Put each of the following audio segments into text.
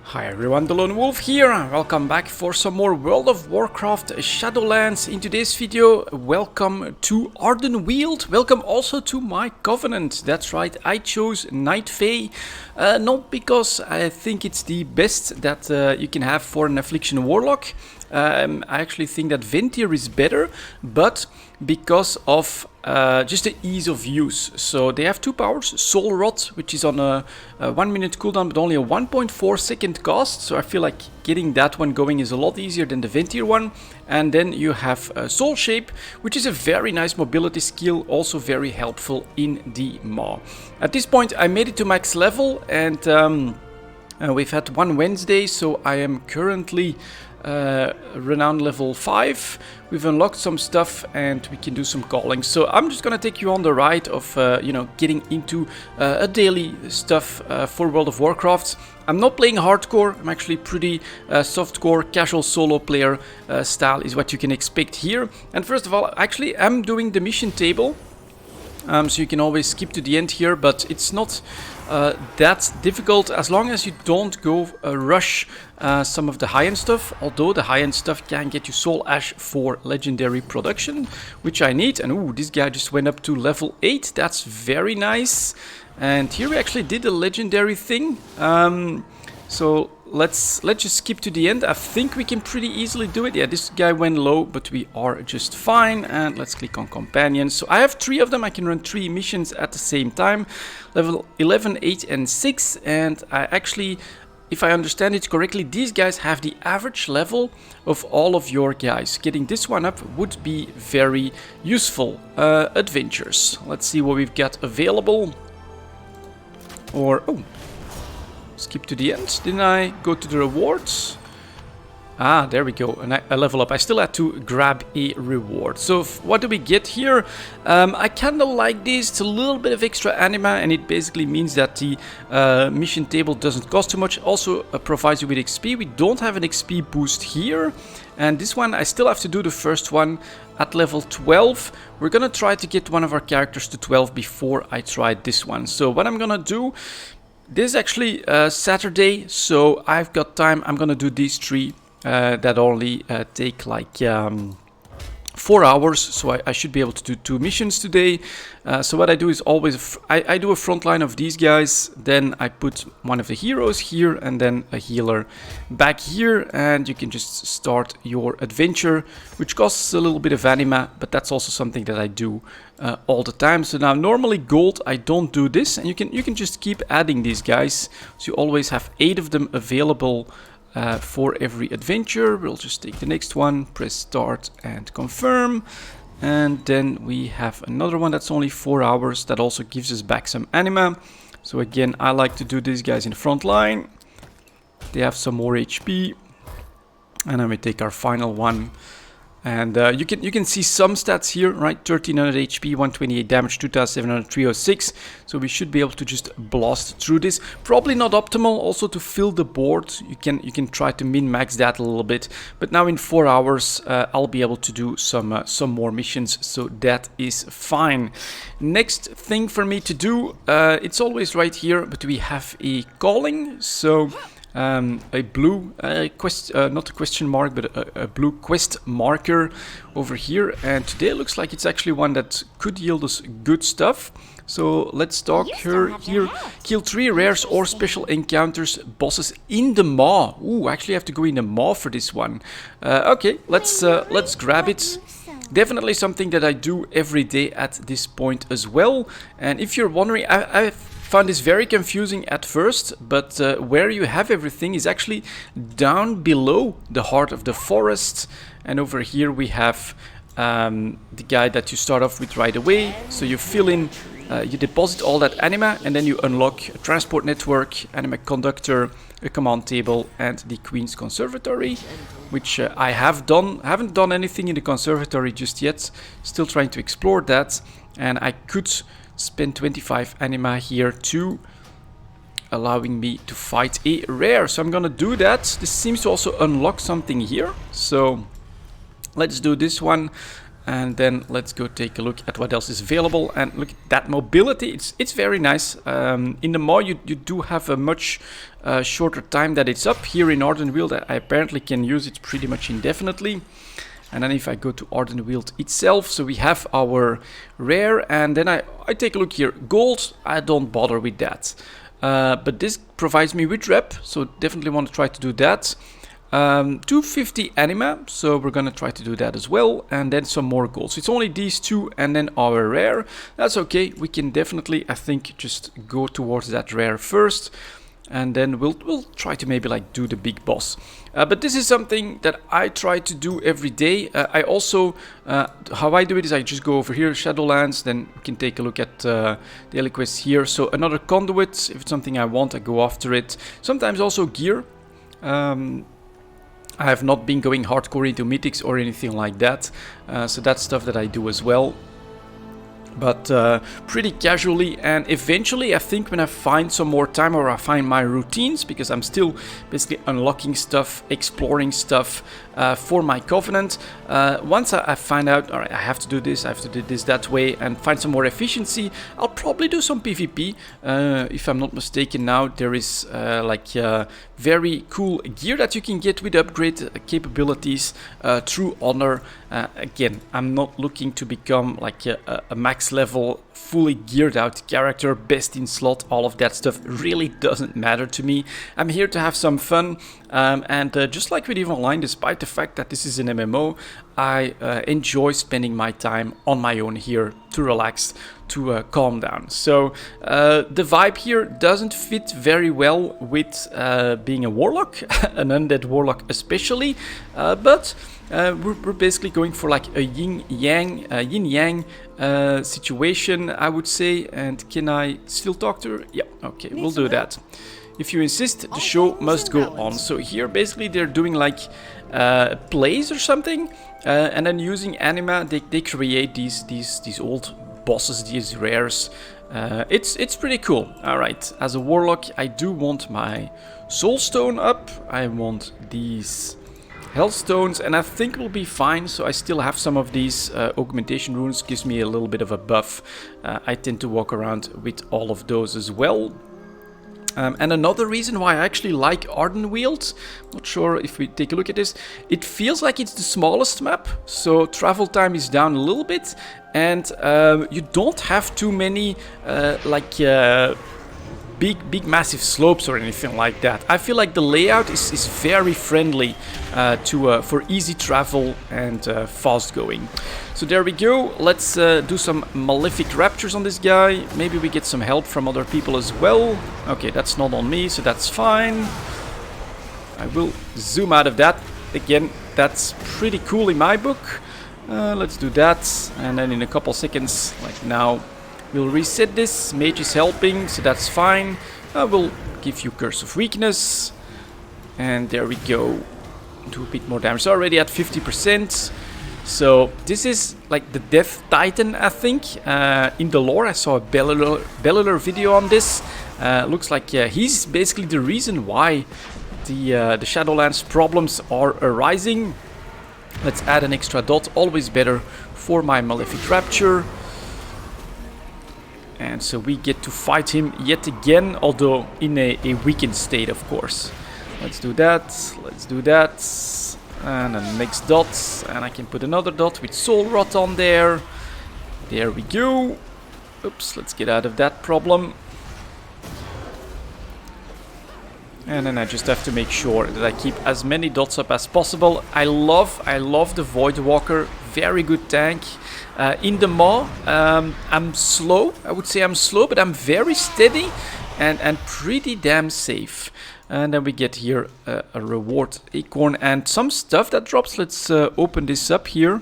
Hi everyone, delonewolf here. Welcome back for some more World of Warcraft Shadowlands. In today's video, welcome to Aerdenweald. Welcome also to my Covenant. That's right, I chose Night Fae. Not because I think it's the best that you can have for an Affliction Warlock. I actually think that Ventir is better, but because of just the ease of use. So they have two powers, Soul Rot, which is on a 1 minute cooldown but only a 1.4 second cost, so I feel like getting that one going is a lot easier than the Ventir one. And then you have Soul Shape, which is a very nice mobility skill, also very helpful in the Maw. At this point I made it to max level, and we've had one Wednesday, so I am currently renown level 5. We've unlocked some stuff and we can do some calling. So I'm just gonna take you on the ride of getting into a daily stuff for World of Warcraft. I'm not playing hardcore, I'm actually pretty softcore, casual solo player style is what you can expect here. And first of all, actually I'm doing the mission table. So you can always skip to the end here, but it's not that difficult as long as you don't go rush some of the high-end stuff, although the high-end stuff can get you Soul Ash for legendary production, which I need. And ooh, this guy just went up to level 8, that's very nice. And here we actually did a legendary thing. So let's just skip to the end. I think we can pretty easily do it. Yeah, this guy went low, but we are just fine. And let's click on companions. So I have 3 of them. I can run 3 missions at the same time. Level 11, 8 and 6. And I actually, if I understand it correctly, these guys have the average level of all of your guys. Getting this one up would be very useful. Adventures. Let's see what we've got available. Or, oh, skip to the end. Didn't I go to the rewards? Ah, there we go. And I level up. I still had to grab a reward. So what do we get here? I kind of like this. It's a little bit of extra anima, and it basically means that the mission table doesn't cost too much. Also provides you with XP. We don't have an XP boost here. And this one, I still have to do the first one at level 12. We're gonna try to get one of our characters to 12 before I try this one. So what I'm gonna do, this is actually Saturday, so I've got time. I'm gonna do these 3 that only take like 4 hours, so I should be able to do 2 missions today. So what I do is always, I do a front line of these guys, then I put one of the heroes here and then a healer back here, and you can just start your adventure, which costs a little bit of anima, but that's also something that I do all the time. So now normally gold, I don't do this, and you can just keep adding these guys, so you always have 8 of them available for every adventure. We'll just take the next one, press start and confirm, and then we have another one that's only 4 hours that also gives us back some anima. So again, I like to do these guys in the front line. They have some more HP, and then we take our final one. And you can see some stats here, right? 1300 HP, 128 damage, 2700, 306. So we should be able to just blast through this. Probably not optimal also to fill the board. You can try to min-max that a little bit. But now in 4 hours, I'll be able to do some more missions. So that is fine. Next thing for me to do, it's always right here, but we have a calling. So a blue quest, not a question mark, but a blue quest marker over here, and today it looks like it's actually one that could yield us good stuff. So let's talk here. Kill 3 rares or special encounters bosses in the Maw. Ooh, I actually have to go in the Maw for this one. Okay, let's grab it. Definitely something that I do every day at this point as well. And if you're wondering, I found this very confusing at first, but where you have everything is actually down below the heart of the forest. And over here we have the guy that you start off with right away. So you fill in, you deposit all that anima, and then you unlock a transport network, anima conductor, a command table, and the Queen's Conservatory, which I have done. I haven't done anything in the conservatory just yet. Still trying to explore that, and I could spend 25 anima here too, allowing me to fight a rare. So I'm gonna do that. This seems to also unlock something here, so let's do this one. And then let's go take a look at what else is available. And look at that mobility. It's very nice. In the Maw, you do have a much shorter time that it's up. Here in Aerdenweald, I apparently can use it pretty much indefinitely. And then if I go to Aerdenweald itself, so we have our rare, and then I take a look here. Gold, I don't bother with that. But this provides me with rep, so definitely want to try to do that. 250 anima, so we're gonna try to do that as well, and then some more gold. So it's only these two and then our rare. That's okay, we can definitely, I think, just go towards that rare first, and then we'll try to maybe like do the big boss. But this is something that I try to do every day. I also, how I do it is I just go over here, Shadowlands, then we can take a look at daily quests here. So another conduit, if it's something I want, I go after it. Sometimes also gear. I have not been going hardcore into mythics or anything like that, so that's stuff that I do as well. But pretty casually, and eventually I think when I find some more time, or I find my routines, because I'm still basically unlocking stuff, exploring stuff for my Covenant. Once I find out, alright, I have to do this, I have to do this that way, and find some more efficiency, I'll probably do some PvP. If I'm not mistaken now, there is like very cool gear that you can get with upgrade capabilities through Honor. Again, I'm not looking to become like a max level, fully geared out character, best in slot. All of that stuff really doesn't matter to me. I'm here to have some fun, and just like with EVE Online, despite the fact that this is an MMO, I enjoy spending my time on my own here to relax, to calm down. So the vibe here doesn't fit very well with being a warlock, an undead warlock especially, but we're basically going for like a yin-yang situation, I would say. And can I still talk to her? Yeah, okay, we'll do that. If you insist, the show must go on. So here basically they're doing like plays or something, and then using anima they create these old bosses, these rares. It's pretty cool. Alright, as a warlock I do want my soulstone up, I want these Hellstones, and I think we'll be fine. So I still have some of these augmentation runes, gives me a little bit of a buff. I tend to walk around with all of those as well. And another reason why I actually like Aerdenweald, not sure if we take a look at this, it feels like it's the smallest map, so travel time is down a little bit, and you don't have too many big massive slopes or anything like that. I feel like the layout is very friendly for easy travel and fast going. So there we go. Let's do some malefic raptures on this guy. Maybe we get some help from other people as well. Okay, that's not on me, so that's fine. I will zoom out of that. Again, that's pretty cool in my book. Let's do that, and then in a couple seconds, like now, we'll reset this. Mage is helping, so that's fine. I will give you Curse of Weakness. And there we go. Do a bit more damage. Already at 50%. So this is like the Death Titan, I think. In the lore, I saw a Bellular video on this. Looks like he's basically the reason why the Shadowlands problems are arising. Let's add an extra dot. Always better for my Malefic Rapture. And so we get to fight him yet again, although in a weakened state, of course. Let's do that, let's do that. And then next dot, and I can put another dot with Soul Rot on there. There we go. Oops, let's get out of that problem. And then I just have to make sure that I keep as many dots up as possible. I love the Voidwalker, very good tank. In the Maw, I'm slow. I would say I'm slow, but I'm very steady and pretty damn safe. And then we get here a reward acorn and some stuff that drops. Let's open this up here.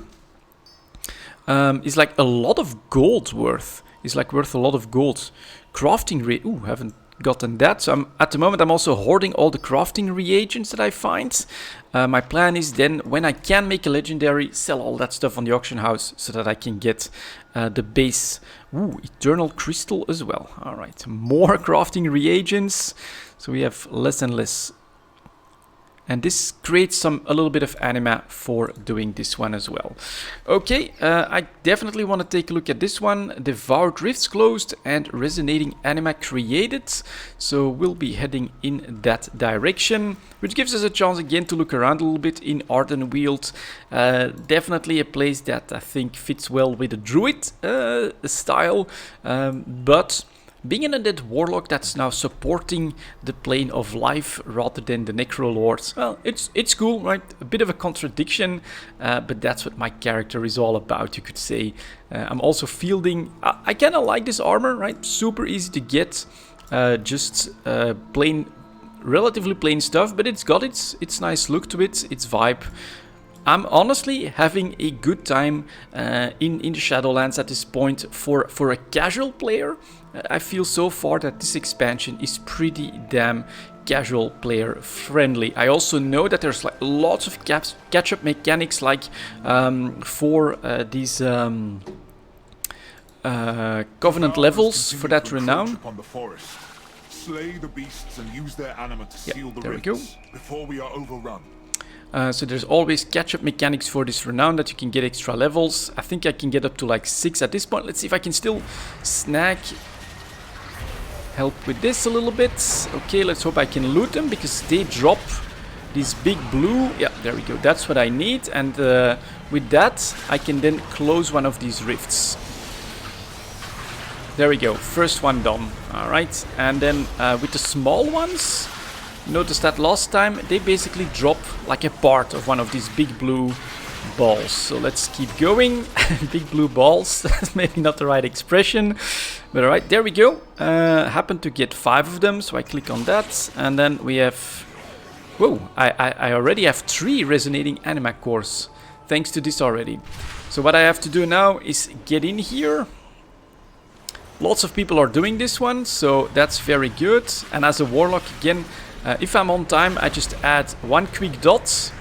It's like a lot of gold worth. It's like worth a lot of gold. Crafting rate. Ooh, haven't gotten that. So at the moment I'm also hoarding all the crafting reagents that I find. My plan is then, when I can make a legendary, sell all that stuff on the auction house so that I can get the base. Ooh, eternal crystal as well. Alright, more crafting reagents. So we have less and less And this creates a little bit of anima for doing this one as well. Okay, I definitely want to take a look at this one. Devoured Rifts closed and resonating anima created. So we'll be heading in that direction, which gives us a chance again to look around a little bit in Aerdenweald. Definitely a place that I think fits well with the druid style, but being an undead warlock that's now supporting the plane of life rather than the necrolords, well, it's cool, right? A bit of a contradiction, but that's what my character is all about, you could say. I'm also fielding... I kind of like this armor, right? Super easy to get, just relatively plain stuff, but it's got its nice look to it, its vibe. I'm honestly having a good time in the Shadowlands at this point for a casual player. I feel so far that this expansion is pretty damn casual player friendly. I also know that there's like lots of catch-up mechanics, like for these Covenant levels for that renown. Slay the beasts and use their anima to seal the there we go. Before we are overrun. So there's always catch-up mechanics for this renown that you can get extra levels. I think I can get up to like 6 at this point. Let's see if I can still snag help with this a little bit. Okay, let's hope I can loot them, because they drop these big blue. Yeah, there we go. That's what I need. And with that, I can then close one of these rifts. There we go. First one done. All right. And then with the small ones, notice that last time they basically drop like a part of one of these big blue balls. So let's keep going. Big blue balls. That's maybe not the right expression, but all right, there we go. Happen to get 5 of them, so I click on that, and then we have... Whoa! I already have 3 resonating anima cores thanks to this already. So what I have to do now is get in here. Lots of people are doing this one, so that's very good. And as a warlock, again, if I'm on time, I just add 1 quick dot,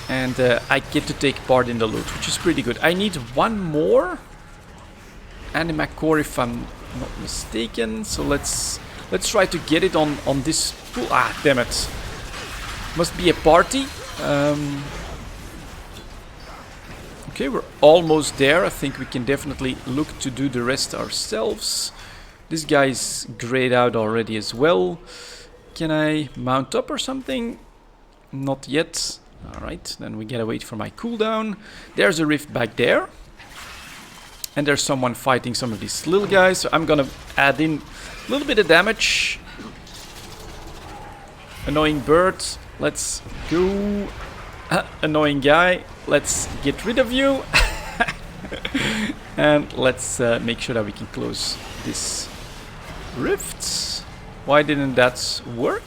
and I get to take part in the loot, which is pretty good. I need 1 more anima core if I'm not mistaken. So let's try to get it on this pool. Ah, damn it! Must be a party. Okay, we're almost there. I think we can definitely look to do the rest ourselves. This guy's grayed out already as well. Can I mount up or something? Not yet. Alright, then we gotta wait for my cooldown. There's a rift back there. And there's someone fighting some of these little guys. So I'm gonna add in a little bit of damage. Annoying bird. Let's go. Annoying guy. Let's get rid of you. And let's make sure that we can close this rift. Why didn't that work?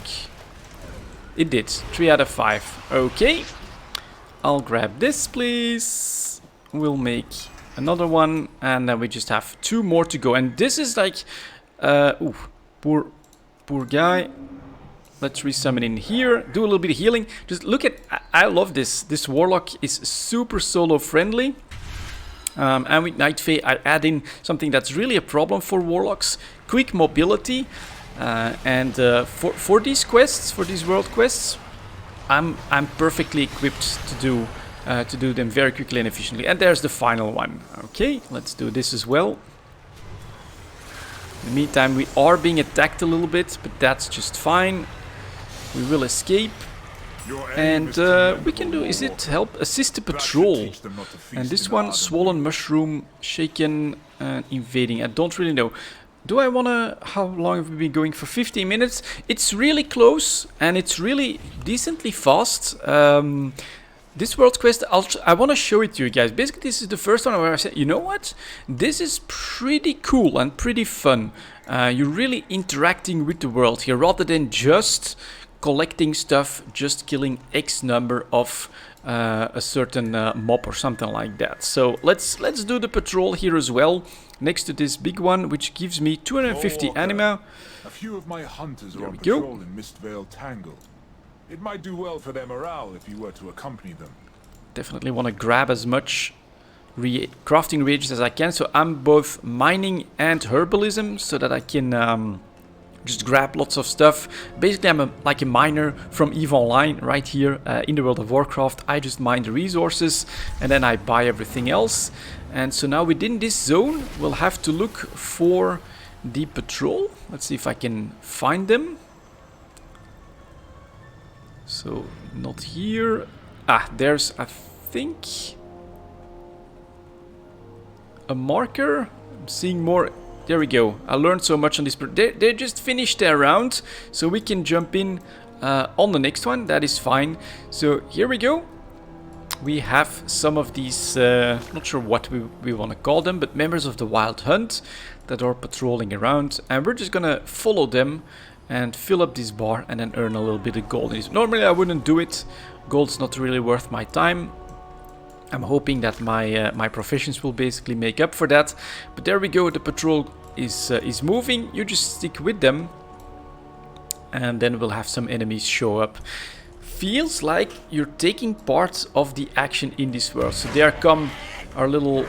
It did. 3 out of 5. Okay. I'll grab this, please. We'll make another one. And then we just have 2 more to go. And this is like... ooh, poor guy. Let's resummon in here. Do a little bit of healing. Just look at... I love this. This warlock is super solo friendly. And with Night Fae, I add in something that's really a problem for warlocks. Quick mobility. And for these quests, for these world quests, I'm perfectly equipped to do them very quickly and efficiently. And there's the final one. Okay, let's do this as well. In the meantime, we are being attacked a little bit, but that's just fine. We will escape. And we can do, is it help assist the patrol? And this one, swollen mushroom, shaken, invading. I don't really know. Do I wanna, how long have we been going for? 15 minutes? It's really close and it's really decently fast. This world quest, I want to show it to you guys. Basically, this is the first one where I said, you know what? This is pretty cool and pretty fun. You're really interacting with the world here rather than just collecting stuff, just killing X number of a certain mob or something like that. So let's do the patrol here as well, next to this big one, which gives me 250 anima. A few of my hunters are on patrol in Mistvale Tangle. It might do well for their morale if you were to accompany them. Definitely want to grab as much crafting reagents as I can. So I'm both mining and herbalism so that I can just grab lots of stuff. Basically, I'm like a miner from EVE Online right here in the World of Warcraft. I just mine the resources and then I buy everything else. And so now within this zone, we'll have to look for the patrol. Let's see if I can find them. So, not here. Ah, there's, I think, a marker. I'm seeing more. There we go. I learned so much on this. They just finished their round, so we can jump in on the next one. That is fine. So here we go. We have some of these, not sure what we want to call them, but members of the Wild Hunt that are patrolling around. And we're just going to follow them and fill up this bar and then earn a little bit of gold. Normally I wouldn't do it. Gold's not really worth my time. I'm hoping that my professions will basically make up for that. But there we go, the patrol is moving. You just stick with them. And then we'll have some enemies show up. Feels like you're taking part of the action in this world. So there come our little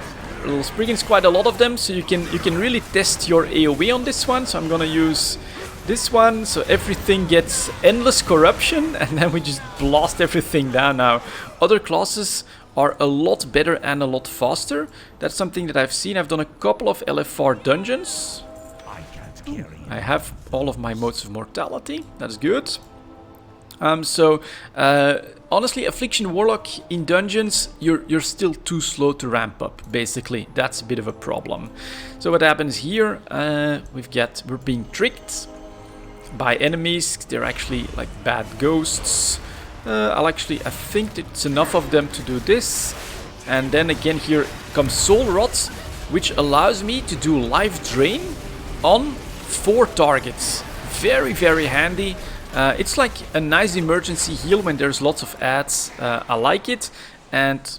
spriggans, quite a lot of them. So you can really test your AoE on this one. So I'm gonna use this one, so everything gets endless corruption, and then we just blast everything down now. Other classes are a lot better and a lot faster. That's something that I've seen. I've done a couple of LFR dungeons. I have all of my modes of mortality. That's good. Honestly, Affliction Warlock in dungeons, you're still too slow to ramp up, basically. That's a bit of a problem. So what happens here, we're being tricked by enemies. They're actually like bad ghosts. I think it's enough of them to do this. And then again here comes Soul Rot, which allows me to do life drain on 4 targets. Very, very handy. It's like a nice emergency heal when there's lots of ads. I like it. And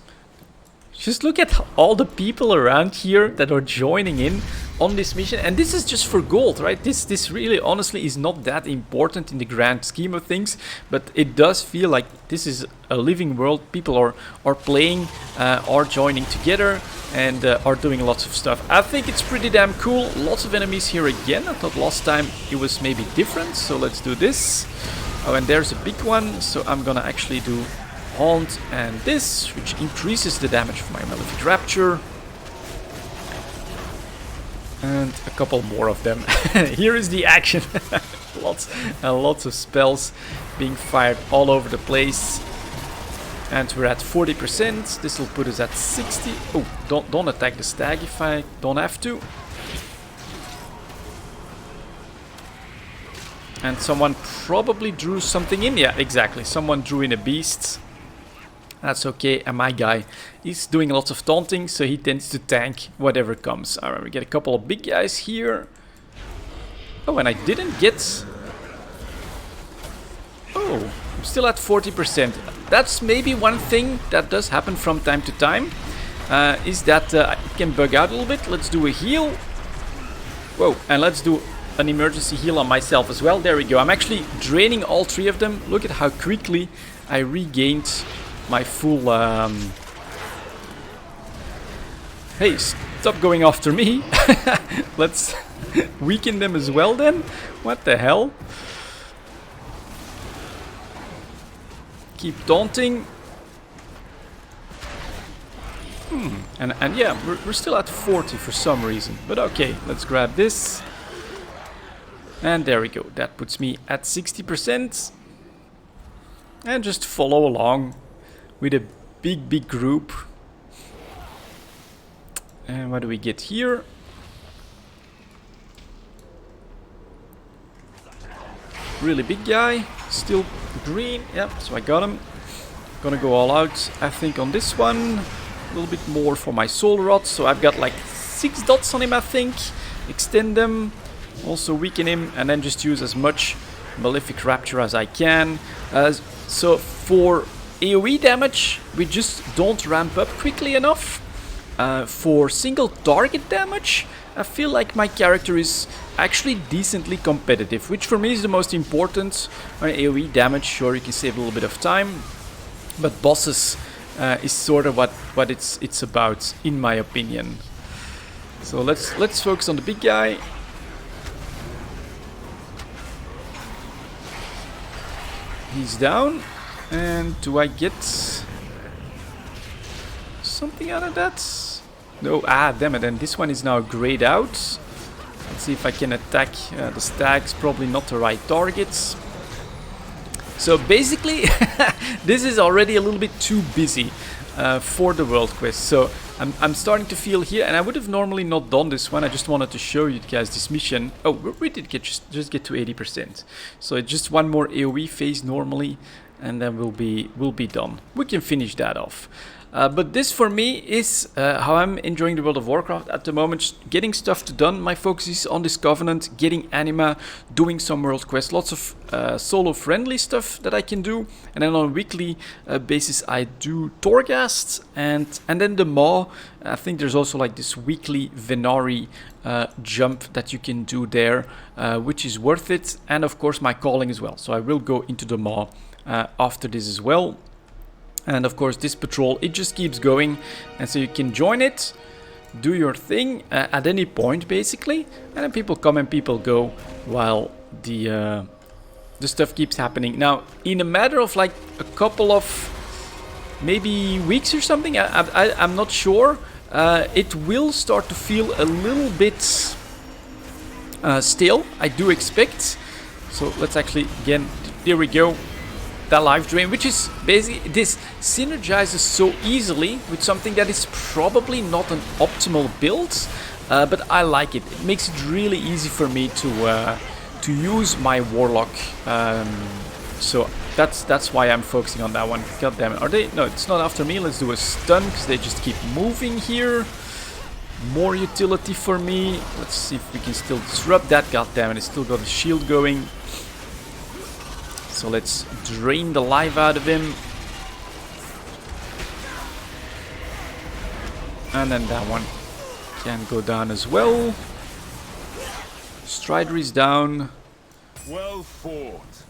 just look at all the people around here that are joining in on this mission. And this is just for gold, right? This really honestly is not that important in the grand scheme of things, but it does feel like this is a living world. People are playing, are joining together, and are doing lots of stuff. I think it's pretty damn cool. Lots of enemies here again. I thought last time it was maybe different, so let's do this. Oh, and there's a big one, so I'm gonna actually do Haunt and this, which increases the damage of my Malefic Rapture. And a couple more of them. Here is the action. Lots and lots of spells being fired all over the place. And we're at 40%. This will put us at 60. Oh, don't attack the stag if I don't have to. And someone probably drew something in. Yeah, exactly. Someone drew in a beast. That's okay, and my guy is doing lots of taunting, so he tends to tank whatever comes. Alright, we get a couple of big guys here. Oh, and I didn't get... Oh, I'm still at 40%. That's maybe one thing that does happen from time to time. Is that I can bug out a little bit. Let's do a heal. Whoa, and let's do an emergency heal on myself as well. There we go. I'm actually draining all 3 of them. Look at how quickly I regained my full... Hey, stop going after me. Let's weaken them as well then. What the hell? Keep taunting. And yeah, we're still at 40 for some reason. But okay, let's grab this. And there we go. That puts me at 60%. And just follow along with a big group. And what do we get here? Really big guy, still green. Yep, so I got him. Gonna go all out, I think, on this one. A little bit more for my soul rod. So I've got like 6 dots on him, I think. Extend them, also weaken him, and then just use as much Malefic Rapture as I can. So for AoE damage, we just don't ramp up quickly enough. For single target damage, I feel like my character is actually decently competitive, which for me is the most important. On AoE damage, sure, you can save a little bit of time, but bosses is sort of what it's about, in my opinion. So let's focus on the big guy. He's down. And do I get something out of that? No, damn it, and this one is now grayed out. Let's see if I can attack the stags. Probably not the right targets. So basically, this is already a little bit too busy for the world quest. So I'm starting to feel here, and I would have normally not done this one. I just wanted to show you guys this mission. Oh, we did just get to 80%. So it's just one more AoE phase normally, and then we'll be done. We can finish that off. But this for me is how I'm enjoying the World of Warcraft at the moment. Getting stuff done. My focus is on this Covenant, getting anima, doing some world quests, lots of solo friendly stuff that I can do. And then on a weekly basis I do Torghast and then the Maw. I think there's also like this weekly Venari jump that you can do there, which is worth it. And of course my calling as well. So I will go into the Maw after this as well. And of course this patrol, it just keeps going, and so you can join it, do your thing at any point basically, and then people come and people go while the stuff keeps happening. Now in a matter of like a couple of maybe weeks or something, I'm not sure, it will start to feel a little bit stale, I do expect. So let's actually, again, there we go. That life drain, which is basically, this synergizes so easily with something that is probably not an optimal build, but I like it. It makes it really easy for me to use my warlock. So that's why I'm focusing on that one. God damn it! Are they? No, it's not after me. Let's do a stun because they just keep moving here. More utility for me. Let's see if we can still disrupt that. God damn it! It's still got the shield going. So let's drain the life out of him. And then that one can go down as well. Strider is down. Well fought.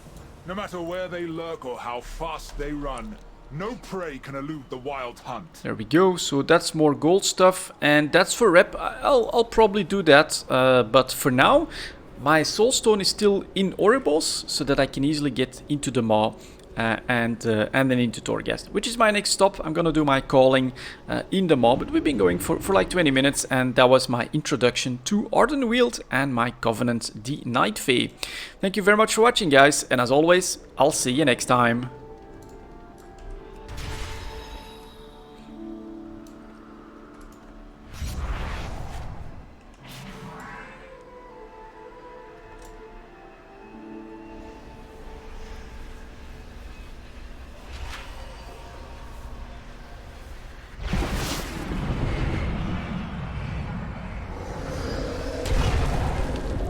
No matter where they lurk or how fast they run, no prey can elude the wild hunt. There we go. So that's more gold stuff. And that's for rep. I'll probably do that. But for now, my soulstone is still in Oribos, so that I can easily get into the Maw and then into Torghast, which is my next stop. I'm gonna do my calling in the Maw, but we've been going for like 20 minutes, and that was my introduction to Aerdenweald and my Covenant, the Night Fae. Thank you very much for watching, guys, and as always, I'll see you next time.